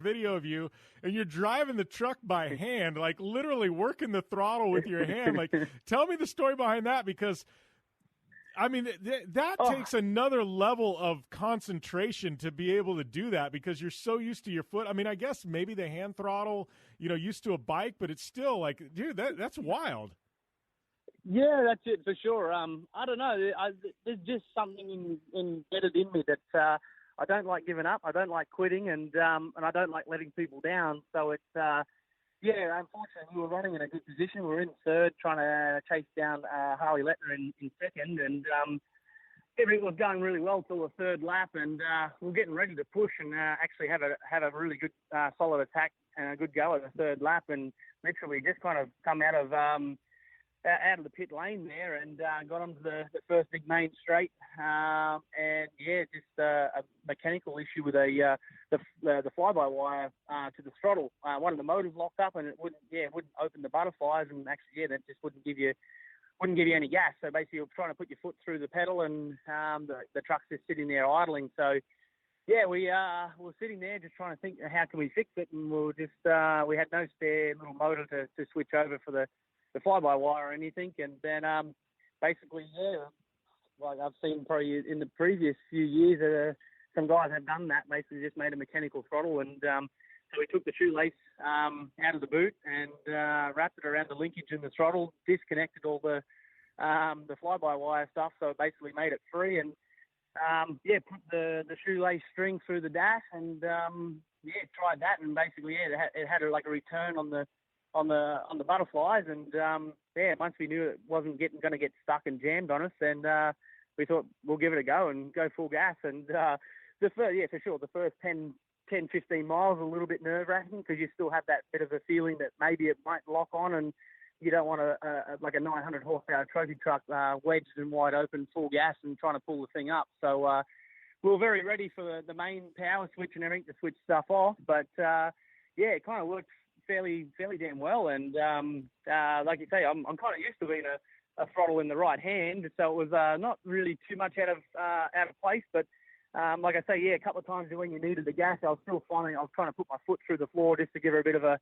video of you, and you're driving the truck by hand, like literally working the throttle with your hand. Like, tell me the story behind that, because I mean, that takes another level of concentration to be able to do that, because you're so used to your foot. I mean, I guess maybe the hand throttle, used to a bike, but it's still like, dude, that's wild. Yeah, that's it for sure. I don't know. There's just something embedded in me that I don't like giving up. I don't like quitting, and I don't like letting people down. So it's unfortunately, we were running in a good position. We were in third, trying to chase down Harley Lettner in second, and everything was going really well till the third lap, and we were getting ready to push and actually have a really good solid attack and a good go at the third lap, and literally just kind of come out of the pit lane there and got onto the first big main straight, just a mechanical issue with the fly-by-wire to the throttle. One of the motors locked up, and it wouldn't open the butterflies, and actually that just wouldn't give you any gas. So basically, you're trying to put your foot through the pedal, and the truck's just sitting there idling. So yeah, we were sitting there just trying to think, how can we fix it, and we had no spare little motor to switch over for the fly-by-wire or anything, and then like I've seen probably in the previous few years, some guys have done that, basically just made a mechanical throttle, and so we took the shoelace out of the boot and wrapped it around the linkage in the throttle, disconnected all the fly-by-wire stuff, so it basically made it free, and put the shoelace string through the dash, and tried that, and basically it had like a return on the butterflies, and once we knew it wasn't going to get stuck and jammed on us, then we thought we'll give it a go and go full gas. And for sure, the first 10, 15 miles are a little bit nerve-wracking, because you still have that bit of a feeling that maybe it might lock on, and you don't want a 900 horsepower trophy truck wedged and wide open full gas and trying to pull the thing up. So we were very ready for the main power switch and everything to switch stuff off, but it kind of worked fairly damn well, and like you say, I'm kind of used to being a throttle in the right hand, so it was not really too much out of place. But like I say, a couple of times when you needed the gas, I was trying to put my foot through the floor just to give her a bit of a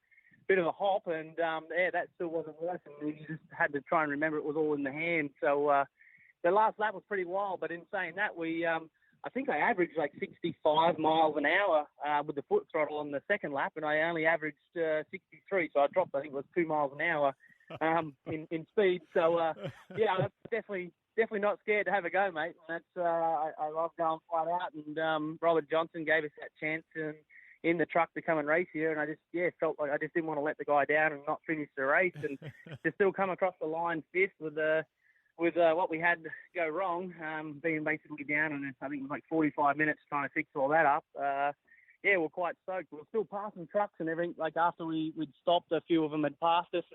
hop, and that still wasn't working. You just had to try and remember it was all in the hand. So the last lap was pretty wild, but in saying that, I think I averaged like 65 miles an hour with the foot throttle on the second lap, and I only averaged 63, so I dropped, I think it was 2 miles an hour in speed. So, I'm definitely not scared to have a go, mate. And that's I love going flat out, and Robert Johnson gave us that chance in the truck to come and race here, and I just felt like I just didn't want to let the guy down and not finish the race, and to still come across the line fifth with what we had go wrong, being basically down, and I think it was like 45 minutes trying to fix all that up. We're quite stoked. We're still passing trucks and everything. Like after we'd stopped, a few of them had passed us,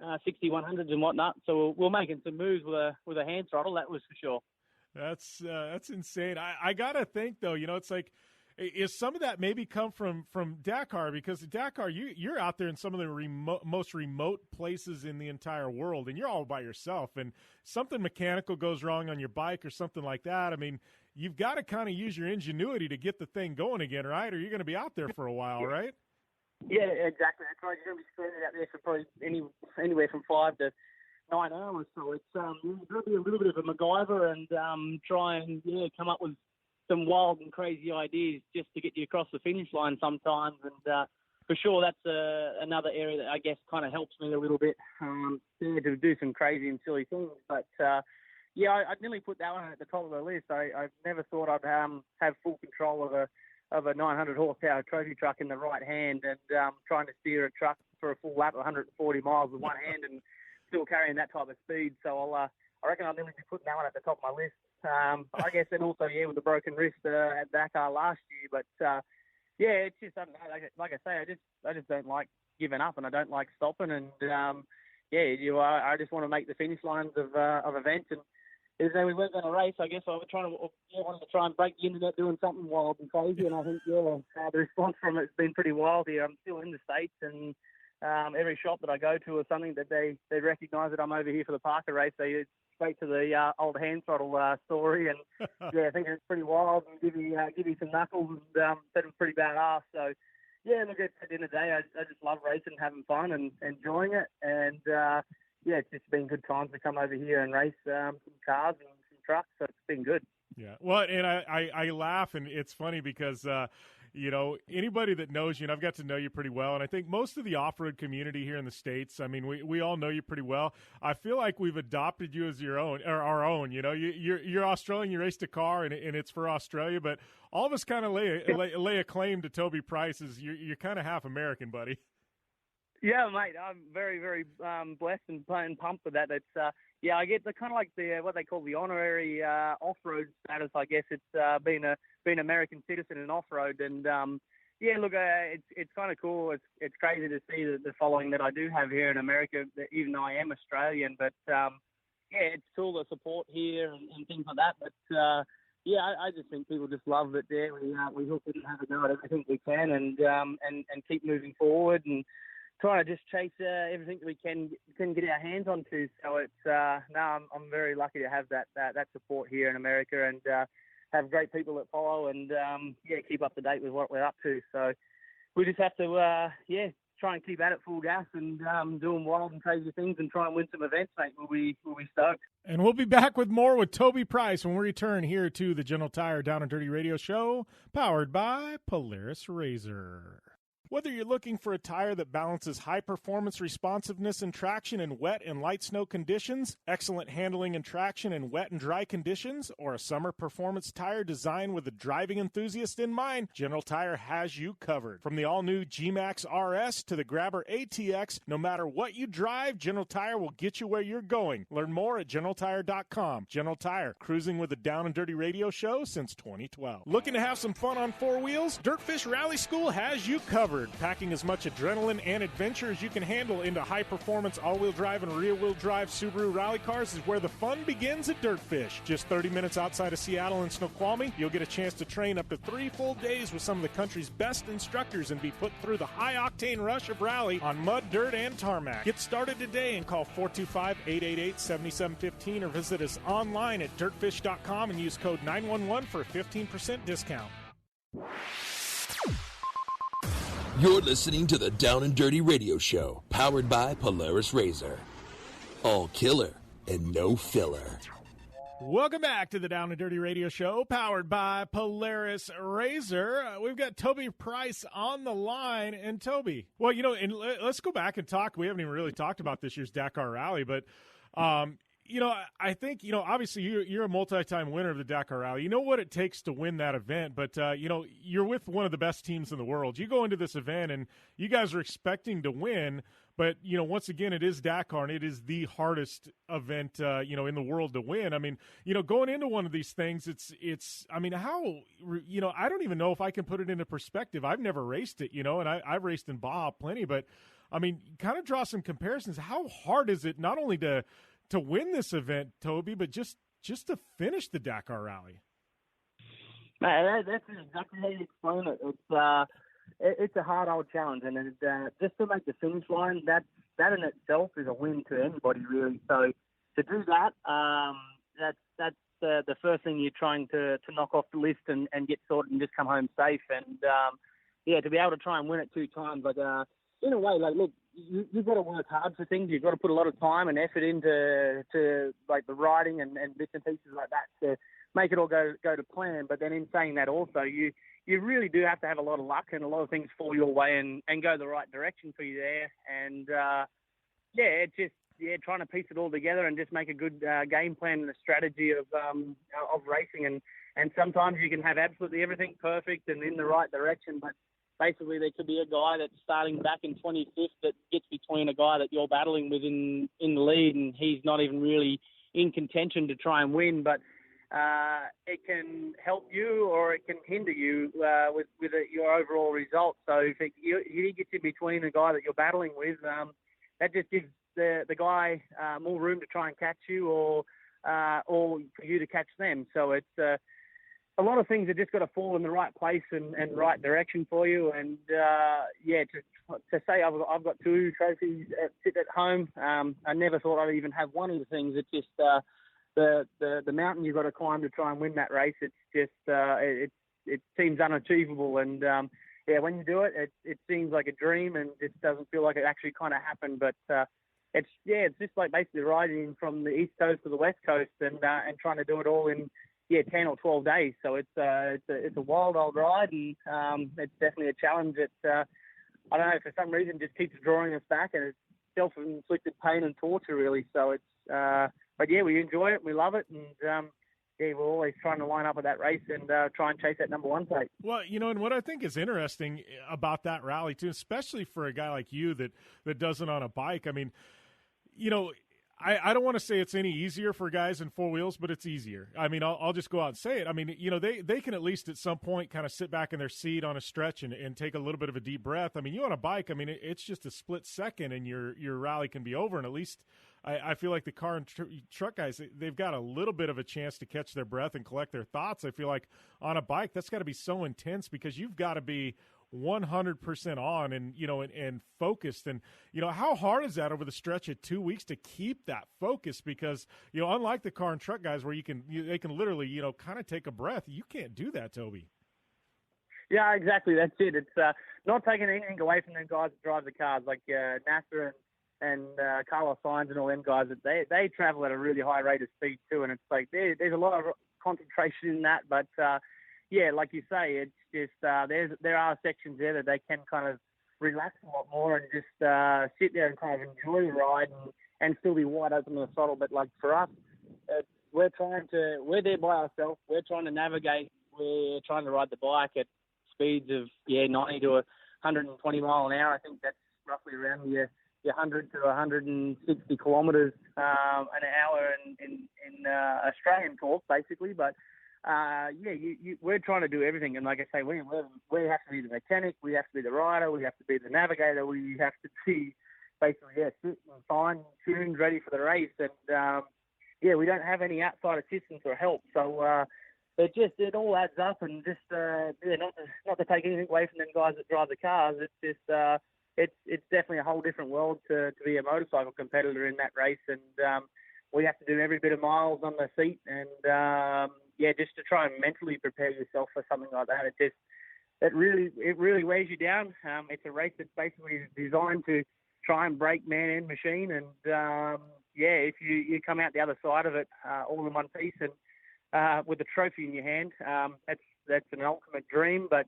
6100s and whatnot. So we're making some moves with a hand throttle. That was for sure. That's insane. I gotta think though. It's like, is some of that maybe come from Dakar? Because Dakar, you're out there in some of the most remote places in the entire world, and you're all by yourself, and something mechanical goes wrong on your bike or something like that. I mean, you've got to kind of use your ingenuity to get the thing going again, right? Or you're going to be out there for a while, right? Yeah, exactly. That's right. You're going to be stranded out there for probably anywhere from 5 to 9 hours. So it's you've got to be a little bit of a MacGyver and try and come up with some wild and crazy ideas just to get you across the finish line sometimes. And for sure, that's another area that I guess kind of helps me a little bit to do some crazy and silly things. But I'd nearly put that one at the top of the list. I never thought I'd have full control of a 900 horsepower trophy truck in the right hand, and trying to steer a truck for a full lap of 140 miles with one hand and still carrying that type of speed. So I reckon I'll nearly be putting that one at the top of my list. I guess, and also with the broken wrist at Dakar last year. But it's just like I say, I just don't like giving up, and I don't like stopping, and I just want to make the finish lines of events. And even though we weren't going to race, I guess I was wanted to try and break the internet doing something wild and crazy. And I think the response from it's been pretty wild here. I'm still in the States, and every shop that I go to is something that they recognise that I'm over here for the Parker race. They straight to the old hand throttle story, and I think it's pretty wild, and give you some knuckles, and said it was pretty badass. So Yeah, look, at the end of the day, I just love racing, having fun and enjoying it. And, yeah, it's just been good times to come over here and race some cars and some trucks, so it's been good. Yeah. Well, and I laugh, and it's funny because, you know, anybody that knows you, and I've got to know you pretty well, and I think most of the off-road community here in the States, I mean, we all know you pretty well. I feel like we've adopted you as your own, or our own, you know. You're Australian, you raced a car, and it's for Australia, but all of us kind of lay a claim to Toby Price as you're kind of half American, buddy. Yeah, mate, I'm very, very blessed and pumped with that. It's yeah, I get the kind of like the what they call the honorary off-road status. I guess it's being an American citizen in off-road, and yeah, look, it's kind of cool. It's crazy to see the following that I do have here in America, even though I am Australian. But yeah, it's cool the support here and things like that. But yeah, I just think people just love it there. We hook it and have a go at everything we can, and keep moving forward and trying to just chase everything that we can get our hands onto. So it's no, I'm very lucky to have that support here in America, and have great people that follow, and yeah, keep up to date with what we're up to. So we just have to yeah, try and keep at it full gas and doing wild and crazy things and try and win some events, mate. We'll be stoked. And we'll be back with more with Toby Price when we return here to the General Tire Down and Dirty Radio Show, powered by Polaris RZR. Whether you're looking for a tire that balances high performance responsiveness and traction in wet and light snow conditions, excellent handling and traction in wet and dry conditions, or a summer performance tire designed with the driving enthusiast in mind, General Tire has you covered. From the all-new G-Max RS to the Grabber ATX, no matter what you drive, General Tire will get you where you're going. Learn more at GeneralTire.com. General Tire, cruising with the Down and Dirty Radio Show since 2012. Looking to have some fun on four wheels? Dirtfish Rally School has you covered. Packing as much adrenaline and adventure as you can handle into high-performance all-wheel drive and rear-wheel drive Subaru rally cars is where the fun begins at Dirtfish. Just 30 minutes outside of Seattle and Snoqualmie, you'll get a chance to train up to 3 full days with some of the country's best instructors and be put through the high-octane rush of rally on mud, dirt, and tarmac. Get started today and call 425-888-7715 or visit us online at dirtfish.com and use code 911 for a 15% discount. You're listening to the Down and Dirty Radio Show, powered by Polaris RZR. All killer and no filler. Welcome back to the Down and Dirty Radio Show, powered by Polaris RZR. We've got Toby Price on the line. And Toby, well, you know, and let's go back and talk. We haven't even really talked about this year's Dakar Rally, but you know, I think, you know, obviously you're a multi-time winner of the Dakar Rally. You know what it takes to win that event, but, you know, you're with one of the best teams in the world. You go into this event, and you guys are expecting to win, but, you know, once again, it is Dakar, and it is the hardest event, you know, in the world to win. I mean, you know, going into one of these things, it's I mean, how, you know, I don't even know if I can put it into perspective. I've never raced it, you know, and I've raced in Baja plenty, but, I mean, kind of draw some comparisons. How hard is it not only to win this event, Toby, but just to finish the Dakar Rally? Man, that's exactly how you explain it. It's a hard old challenge, and just to make the finish line, that in itself is a win to anybody, really. So to do that, that's the first thing you're trying to knock off the list and get sorted and just come home safe. And yeah, to be able to try and win it 2 times, like in a way, like, look, you've got to work hard for things. You've got to put a lot of time and effort into like the riding and bits and pieces like that to make it all go to plan. But then in saying that also, you really do have to have a lot of luck and a lot of things fall your way and go the right direction for you there. And yeah, it's just trying to piece it all together and just make a good game plan and a strategy of racing. And sometimes you can have absolutely everything perfect and in the right direction, but basically there could be a guy that's starting back in 25th that gets between a guy that you're battling with in the lead, and he's not even really in contention to try and win. But it can help you or it can hinder you with your overall result. So if he gets in between a guy that you're battling with, that just gives the guy more room to try and catch you or for you to catch them. So it's a lot of things have just got to fall in the right place and right direction for you. And yeah, to say I've got 2 trophies sit at home, I never thought I'd even have one of the things. It's just the mountain you've got to climb to try and win that race. It's just it seems unachievable. And yeah, when you do it, it seems like a dream and just doesn't feel like it actually kind of happened. But it's just like basically riding from the East Coast to the West Coast and trying to do it all in 10 or 12 days. So it's a wild old ride, and it's definitely a challenge that I don't know, for some reason just keeps drawing us back, and it's self-inflicted pain and torture really. So it's but yeah, we enjoy it, we love it, and we're always trying to line up at that race and try and chase that number one place. Well, and what I think is interesting about that rally too, especially for a guy like you that does it on a bike. I mean, I don't want to say it's any easier for guys in four wheels, but it's easier. I mean, I'll just go out and say it. I mean, they can at least at some point kind of sit back in their seat on a stretch and take a little bit of a deep breath. I mean, you on a bike, I mean, it's just a split second and your rally can be over. And at least I feel like the car and truck guys, they've got a little bit of a chance to catch their breath and collect their thoughts. I feel like on a bike, that's got to be so intense because you've got to be 100% on and focused. And, how hard is that over the stretch of 2 weeks to keep that focus? Because, unlike the car and truck guys where they can literally, kind of take a breath, you can't do that, Toby. Yeah, exactly. That's it. It's not taking anything away from them guys that drive the cars, like Nasser and Carlos Sainz and all them guys. They travel at a really high rate of speed too, and it's like there's a lot of concentration in that. But yeah, like you say, it's just there are sections there that they can kind of relax a lot more and just sit there and kind of enjoy the ride and still be wide open on the throttle. But like for us, we're there by ourselves. We're trying to navigate. We're trying to ride the bike at speeds of 90 to 120 mile an hour. I think that's roughly around your 100 to 160 kilometres an hour in Australian talk, basically. But we're trying to do everything, and like I say, we have to be the mechanic, we have to be the rider, we have to be the navigator, we have to be basically sit and fine tuned, ready for the race, and we don't have any outside assistance or help, so it all adds up, and just not to take anything away from them guys that drive the cars, it's just it's definitely a whole different world to be a motorcycle competitor in that race, and we have to do every bit of miles on the seat, and just to try and mentally prepare yourself for something like that. It really wears you down. It's a race that's basically designed to try and break man and machine, and if you come out the other side of it all in one piece and with a trophy in your hand, that's an ultimate dream. But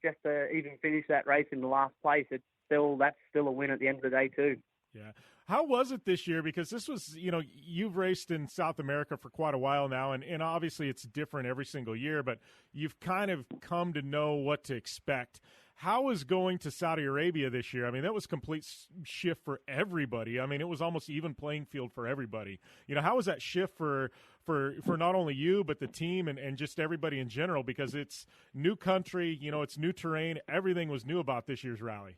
just to even finish that race in the last place, that's still a win at the end of the day too. Yeah. How was it this year? Because this was, you've raced in South America for quite a while now, and obviously it's different every single year, but you've kind of come to know what to expect. How was going to Saudi Arabia this year? I mean, that was a complete shift for everybody. I mean, it was almost even playing field for everybody. How was that shift for not only you, but the team and just everybody in general? Because it's new country, it's new terrain. Everything was new about this year's rally.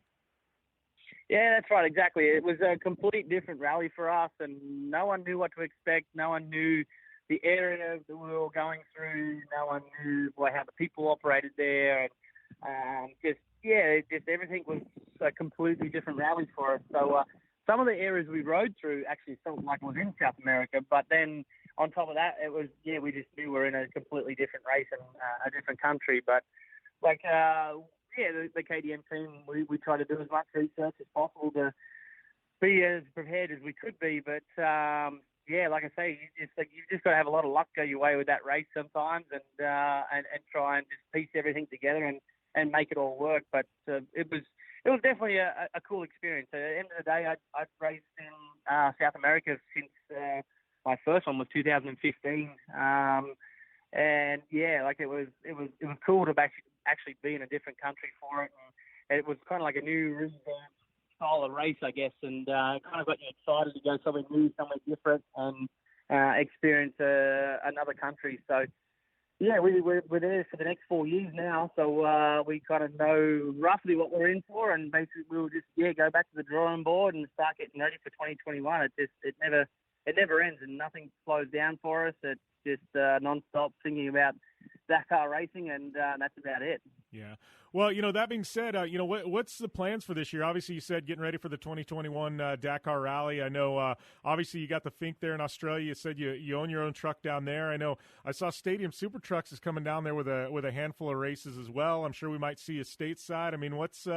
Yeah, that's right, exactly. It was a complete different rally for us, and no one knew what to expect. No one knew the area that we were going through. No one knew how the people operated there, and just everything was a completely different rally for us. So some of the areas we rode through actually felt like it was in South America, but then on top of that, it was we just knew we were in a completely different race and a different country. But like. The KDM team, we try to do as much research as possible to be as prepared as we could be. But, like I say, you've just got to have a lot of luck go your way with that race sometimes and try and just piece everything together and make it all work. But it was definitely a cool experience. At the end of the day, I'd raced in South America since my first one was 2015. It was cool to actually be in a different country for it, and it was kind of like a new revamped style of race, I guess, and kind of got you excited to go somewhere new, somewhere different, and experience another country. So we're there for the next 4 years now, so we kind of know roughly what we're in for, and basically we'll just go back to the drawing board and start getting ready for 2021. It never ends, and nothing slows down for us. It's just non-stop thinking about Dakar racing, and that's about it. Yeah. Well, that being said, what's the plans for this year? Obviously, you said getting ready for the 2021 Dakar Rally. I know, obviously, you got the Fink there in Australia. You said you own your own truck down there. I know I saw Stadium Super Trucks is coming down there with a handful of races as well. I'm sure we might see you stateside. I mean, what's